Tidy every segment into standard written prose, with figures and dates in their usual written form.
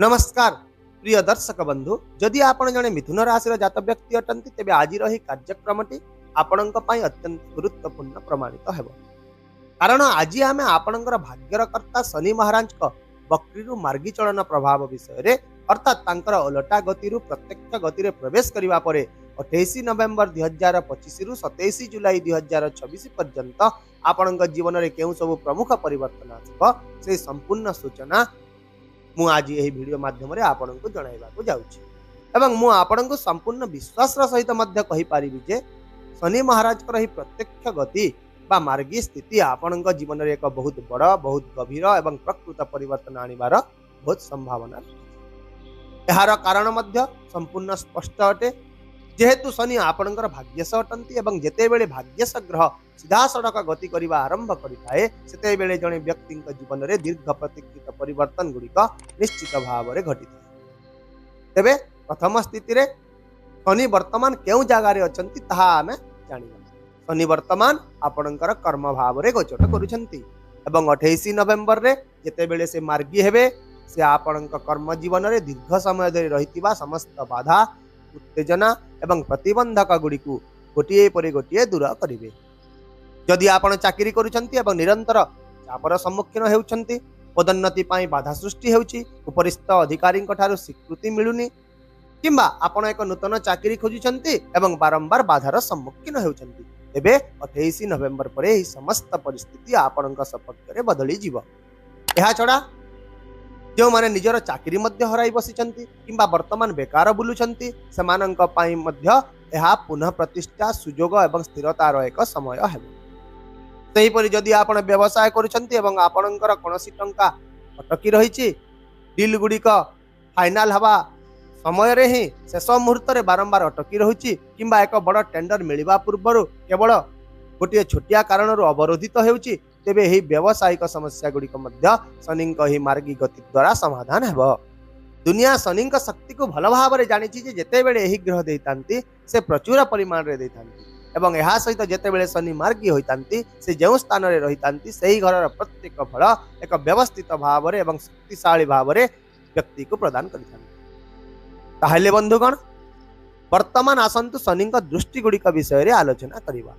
नमस्कार प्रिय दर्शक बंधु, जदि आपण जने मिथुन राशि जात व्यक्ति अटंती तेबे आज रही कार्यक्रमटी आपणक पई अत्यंत गुरुत्वपूर्ण प्रमाणित हेब। कारण आज आमे आपणकर भाग्यर कर्ता शनि महाराज वक्रीरु मार्गी चलन प्रभाव विषय रे अर्थात तांकर ओलटा गतिरु प्रत्यक्ष गति रे प्रवेश करिवा परे 28 नवेम्बर 2025 रु 27 जुलाई 2026 पर्यंत आपणक जीवन रे केउ सब प्रमुख परिवर्तन आछिबो से संपूर्ण सूचना मु आज यही वीडियो माध्यम रे आपनको जणाइबाकू जाउछि एवं मु आपनको संपूर्ण विश्वास सहित मध्य कहि पारिबि जे शनि महाराज कर ही प्रत्यक्ष गति बा मार्गी स्थिति आपणक जीवन रे एक बहुत बड़ बहुत गभीर एवं प्रकृत परिवर्तन आनिबार बहुत संभावना एहार कारण मध्य संपूर्ण स्पष्ट अटे। जेहेतु शनि आपणकर भाग्यस अटंती एवं जेते बेले भाग्यस ग्रह सीधा सड़क गति करने आरंभ करिथाए सेते बेले जने व्यक्ति जीवन में दीर्घ प्रतीक्षित परिवर्तन गुड़िक निश्चित भाव में घटी थाए। तेबे प्रथम स्थिति रे शनि वर्तमान केउ जगार अछंती ताहा आमे जानिबा। शनि वर्तमान आपणकर कर्म भाव रे गोचर करूछंती एवं 28 नवेम्बर रे जेते बेले से मार्गी हेबे से आपणक कर्म जीवन रे दीर्घ समय धरि रहितिबा समस्त बाधा उत्तेजना एवं प्रतिबंधक गुड़िक गोटे पर गोटे दूर करेंगे। जदि आपण चाकरी करुछंती एवं निरंतर चापर सम्मुखीन हेउछंती पदोन्नति पाई बाधा सृष्टि हेउछि उपरिस्थ अधिकारी ठारू स्वीकृति मिलुनी किंबा आपण एक नूतन चाकरी खोजुछंती एवं बारंबार बाधार सम्मुखीन हेउछंती तेबे 28 नवेम्बर परे ही समस्त परिस्थिति आपणक सपक्ष रे बदली जीव। एहा छडा जो माने निजर चाकरी मध्य हराई बसिचंती किंबा वर्तमान बेकार बुलुचंती सेमानंक पाई मध्य एहा पुनः प्रतिष्ठा सुजोग एवं स्थिरतार एक समय हेबो। सेही परि जदि आपण व्यवसाय करूछंती एवं आपणकर कोनोसी टंका अटकी रहिछि डील गुड़िक फाइनल हवा समय रे ही शेष मुहूर्त रे बारंबार अटकी रहुछि किंबा एक बड़ टेंडर मिलिबा पूर्वरु केवल गोटे छोटिया कारणरु अवरोधित हेउछि तेबे ही व्यावसायिक समस्या गुड़िक मध्य शनिक ही मार्गी गति द्वारा समाधान हेब। दुनिया शनिक शक्ति को भल भाव में जानी जे जेते बेले एही ग्रह देतांती से प्रचुर परिमाण रे देतांती एवं एहा सहित जेते बेले शनि मार्गी होइतांती से जेउ स्थान रे रहितांती सेही घरर प्रत्येक फल एक व्यवस्थित भाव रे एवं शक्तिशाली भाव रे व्यक्ति को प्रदान करितांती। ताहेले बंधुगण वर्तमान आसंतु शनिक दृष्टि गुड़िक विषय रे आलोचना करिबा।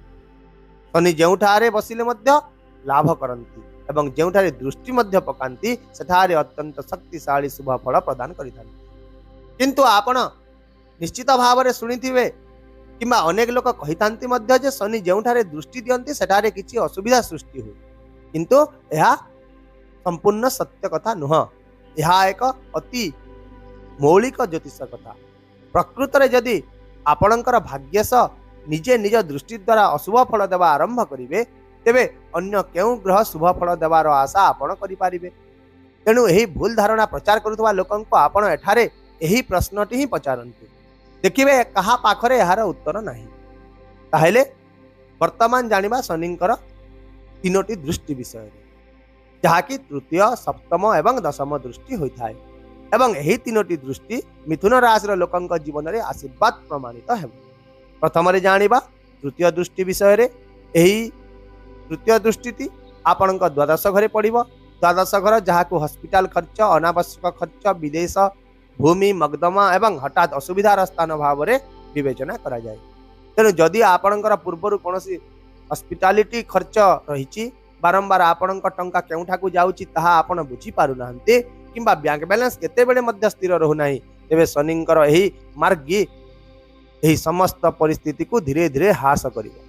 शनि जेउठारे बसिले मध्य लाभ करती एवं जेउठारे दृष्टि मध्य पकांती सेठारे अत्यंत शक्तिशाली शुभ फल प्रदान करिथांती। किंतु आपण निश्चित भाव रे सुनिथिबे किंबा अनेक लोक कहिथांती मध्य जे शनि जेउठारे दृष्टि दियंती सेठारे किछि असुविधा सृष्टि होय किंतु एहा संपूर्ण सत्य कथा नुह। एहा एक अति मौलिक ज्योतिष कथा। प्रकृत रे जदि आपणकर भाग्यस निजे निज दृष्टि द्वारा अशुभ फल देवा आरंभ करिवे तेबे अन्य केउ ग्रह शुभ फल देवार आशा आपण करि पारिबे। तेणु एही भूल धारणा प्रचार करुवा लोकंको आपण एठारे एही प्रश्नटी ही पचारंतु देखिबे कहा पाखरे एहार उत्तर नाही। ताहेले वर्तमान जानिबा शनिंकर तीनोटी दृष्टि विषय जहाँकि तृतीय सप्तम एवं दशम दृष्टि होइथाय एवं एही तीनोटी दृष्टि मिथुन राशि लोकंक जीवन रे आशीर्वाद प्रमाणित हेबो। प्रथम रे जानिबा तृतीय दृष्टि विषय रे एही तृतीय दृष्टि आपणक द्वादश घरे पड़िबो। द्वादश घर जहाँ को हॉस्पिटल खर्च अनावश्यक खर्च विदेश भूमि मकदमा एवं हठात असुविधार स्थान भाव में विवेचना करा जाए। तेणु जदि आपणकर पूर्वर कोनोसी हॉस्पिटालिटी खर्च रही बारंबार आपणक टंका केउठाकू जाउची ताहा आपण बुझी पारु नाहंते किंबा बैंक बैलेंस केते बेले मध्य स्थिर रहु नाही तेबे शनिंकर एही मार्गी एही समस्त परिस्थिति को धीरे धीरे ह्रास करिवो।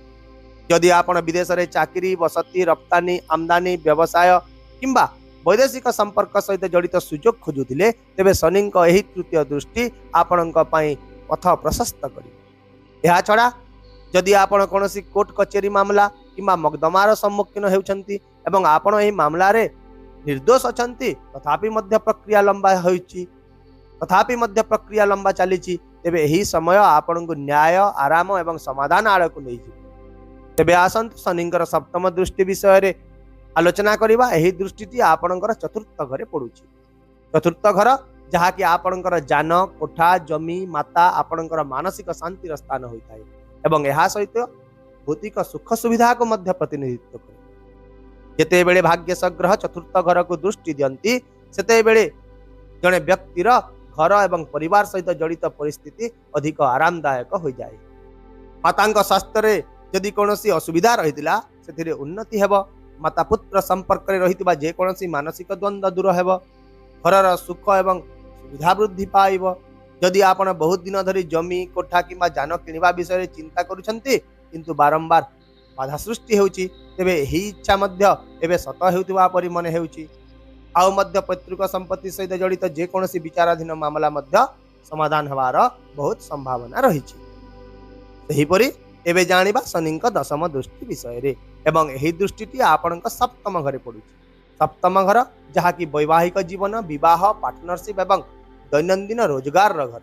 जदि आपण विदेश रे चाकरी बसती रप्तानी आमदानी व्यवसाय किंबा वैदेशिक संपर्क सहित जड़ित सुजोग खोजुथिले तेबे शनिक एही तृतीय दृष्टि आपणक पई पथ प्रशस्त करिवो। एहा छडा जदि आपण कोनोसी कोर्ट कचेरी मामला किंबा मकदमार सम्मुखीन हेउछंती एवं आपण एही मामला रे निर्दोष अछंती तथापि मध्य प्रक्रिया लंबा होईची तथापि मध्य प्रक्रिया लंबा चलीची तेबे एही समय आपणको न्याय आराम एवं समाधान आड़कू नै तेबे आसंतु शनिंकर सप्तम दृष्टि विषय रे आलोचना करिबा। एही दृष्टिटी आपणकर चतुर्थ घरे पड़ुची। चतुर्थ घर जहाँ कि आपणकर जान कोठा जमी माता आपणकर मानसिक शांतिर स्थान होइथाय एवं एहा सहित भौतिक सुख सुविधा को मध्य प्रतिनिधित्व करे। जेते बेले भाग्य सग्रह चतुर्थ घर को दृष्टि दियंती सेते बेले जड़े व्यक्तिर घर एवं परिवार सहित जड़ित परिस्थिति अधिक आरामदायक हो जाए। माता स्वास्थ्य जदि कौन असुविधा रही से उन्नति हेब। माता पुत्र संपर्क में रही जेकोसी मानसिक द्वंद्व दूर हेब। घर सुख एवं सुविधा वृद्धि पाइब। जदि आपण बहुत दिन धरी जमी कोठा किंवा जान किनिबा विषय चिंता करुछंती किंतु बारंबार बाधा सृष्टि होउची तेबे एही इच्छा मध्य एबे सत हेउतिबा परि मने हेउची। आउ मध्य पैतृक संपत्ति सहित जड़ित जेकोसी विचाराधीन मामला मध्य समाधान हेबार बहुत संभावना रहिछि। सेहिपरि एबे जानिबा शनिक दशम दृष्टि विषय रे एवं एही दृष्टिटी आपणक सप्तम घरे पड़ुछि। सप्तम घर जहाँकि वैवाहिक जीवन विवाह पार्टनरशिप एवं दैनंदिन रोजगार घर।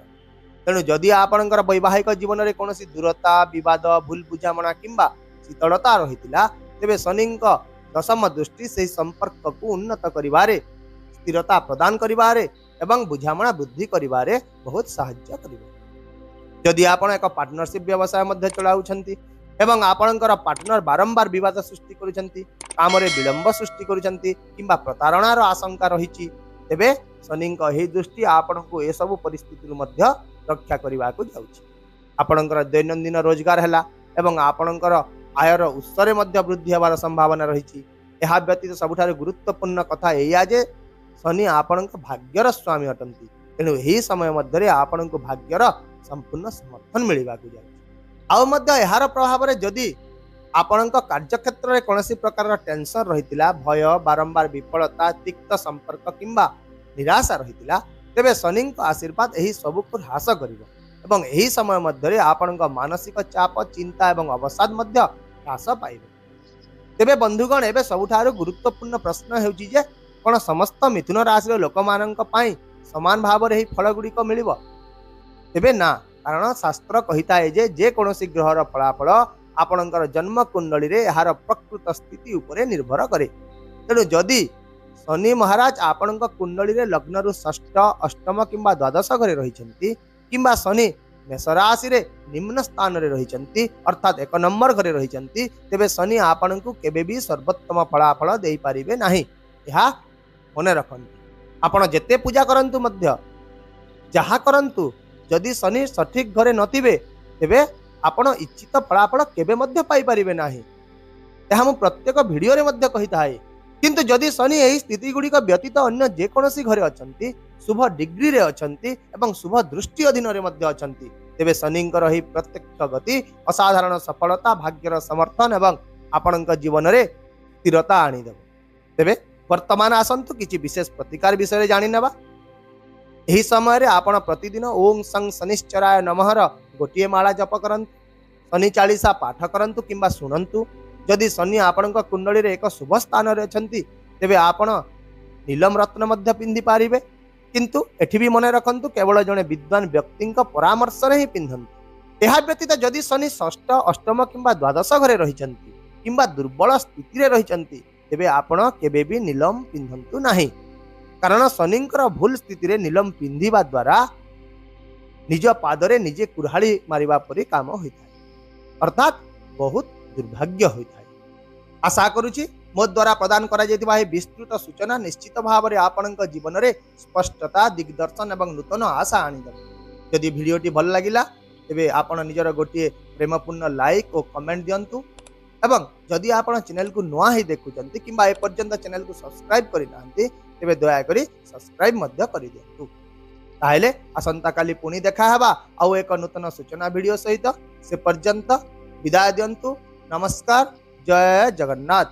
तेणु जदि आपणकर वैवाहिक जीवन में कौन दूरता विवाद भूल बुझामणा किंबा शीतलता रही तेबे शनिक दशम दृष्टि से संपर्क को उन्नत करिबारे स्थिरता प्रदान करिबारे एवं बुझामणा वृद्धि करिबारे बहुत सहायता करिबो। जदि आपण एक पार्टनरशिप व्यवसाय मध्य चलाउछंती एवं आपणकर पार्टनर बारंबार विवाद सृष्टि करुछंती काम रे विलंब सृष्टि करुछंती किंबा प्रतारणार आशंका रहिछि तेबे शनिक एही दृष्टि आपणको ए सब परिस्थिति मध्य रक्षा करने को जाउछि। आपणकर दैनंदिन रोजगार हैला एवं आपणकर आयर उत्सरे मध्य वृद्धि होवार संभावना रही। यह व्यतीत सबुठारु गुरुत्वपूर्ण कथा एया जे शनि आपणक भाग्यर स्वामी अटंती। तेणु यही समय मध्य आपणक भाग्यर संपूर्ण समर्थन मिलवा को जाउछि। आउ मध्य यार प्रभाव रे जदि आपणक कार्यक्षेत्र में कौन प्रकार टेंशन रही भय बारंबार विफलता तिक्त संपर्क किंबा निराशा रही तेबे शनि आशीर्वाद यही सबू को ह्रास करिवो एवं यही समय मध्य आपणक मानसिक चाप चिंता एवं अवसाद मध्य ह्रास पाइबो। तेबे बंधुगण एबे सबुठारु गुरुत्वपूर्ण प्रश्न हेउची जे कोन समस्त मिथुन राशि लोक मानक पई समान भाव रे फल गुडी को मिलिबो? तेबे ना, कारण शास्त्र कहिता है जे कोनोसी ग्रहर फलाफल आपणकर जन्म कुंडली रे यार प्रकृत स्थिति उपरे निर्भर करे। तेणु जदि शनि महाराज आपणक कुंडली रे लग्न रु षष्ठ अष्टम किंबा द्वादश घरे रहिछंती किंबा शनि मेष राशि रे निम्न स्थान रे रहिछंती अर्थात एक नंबर घरे रहिछंती तेबे शनि आपणकु केबे भी सर्वोत्तम फलाफल देई पारिबे नाही। यहा मने रखंतु। आपण जेते पूजा करंतु मध्य जहा करंतु जदि शनि सठिक घरे नथिबे तेबे आपण इच्छित फलाफल केबे मध्य पाई पारिबे नाही। यहा मु प्रत्येक वीडियो रे मध्य कहिता है। किंतु जदि शनि यही स्थिति गुड़िक व्यतीत अन्य जेकोसी घरे अछंती शुभ डिग्री रे अछंती एवं शुभ दृष्टि अधीन रे मध्य अछंती तेबे शनिंकर ही प्रत्यक्ष गति असाधारण सफलता भाग्यर समर्थन एवं आपणक जीवन रे स्थिरता आनी देबो। तेबे वर्तमान आसंतु किछि विशेष प्रतिकार विषय जानि नेबा। एही समय रे आपण प्रतिदिन ओम सं शनिश्चराय नमः गोटिए माला जप करंतु शनि चालीसा पाठ करंतु किंबा सुनंतु। जदि शनि आपणक कुंडली रे एक शुभ स्थान रे अछंती तेबे आपण नीलम रत्न मध्य पिंधि पारिबे। किंतु एठी भी मने रखंतु केवल जने विद्वान व्यक्ति परामर्श रे ही पिंधंतु। एहा व्यतीत जदि शनि षष्ठ अष्टम किंबा द्वादश घरे रहिचंती किंबा दुर्बल स्थिति रे रहिचंती तेबे आपण केबे भी नीलम पिंधंतु नाही। कारण शनिंकर भूल स्थिति रे नीलम पिंधिबा द्वारा निज पादरे निजे कुराहाड़ी मारिबा परि काम होइଥାଏ अर्थात बहुत दुर्भाग्य होइଥାଏ। आशा करुछि मो द्वारा प्रदान करा जेतिबा हे विस्तृत सूचना निश्चित भाव रे आपणक जीवन रे स्पष्टता दिग्दर्शन एवं नूतन आशा आनी देबो। यदि वीडियोटी भल लागिला तेबे आपण निजर गोटिए प्रेमपूर्ण लाइक और कमेंट दियंतु एवं जदि आपण चैनल को नुआ ही देखुचंती किंबा ए पर्यंत चैनल को सब्सक्राइब करि नांती तेबे दया करी सब्सक्राइब मध्य करि दियंतु। ताहेले आसंता काली पुणी देखा हेबा आउ एक नूतन सूचना वीडियो सहित। से पर्यंत विदाय दियंतु। नमस्कार। जय जगन्नाथ।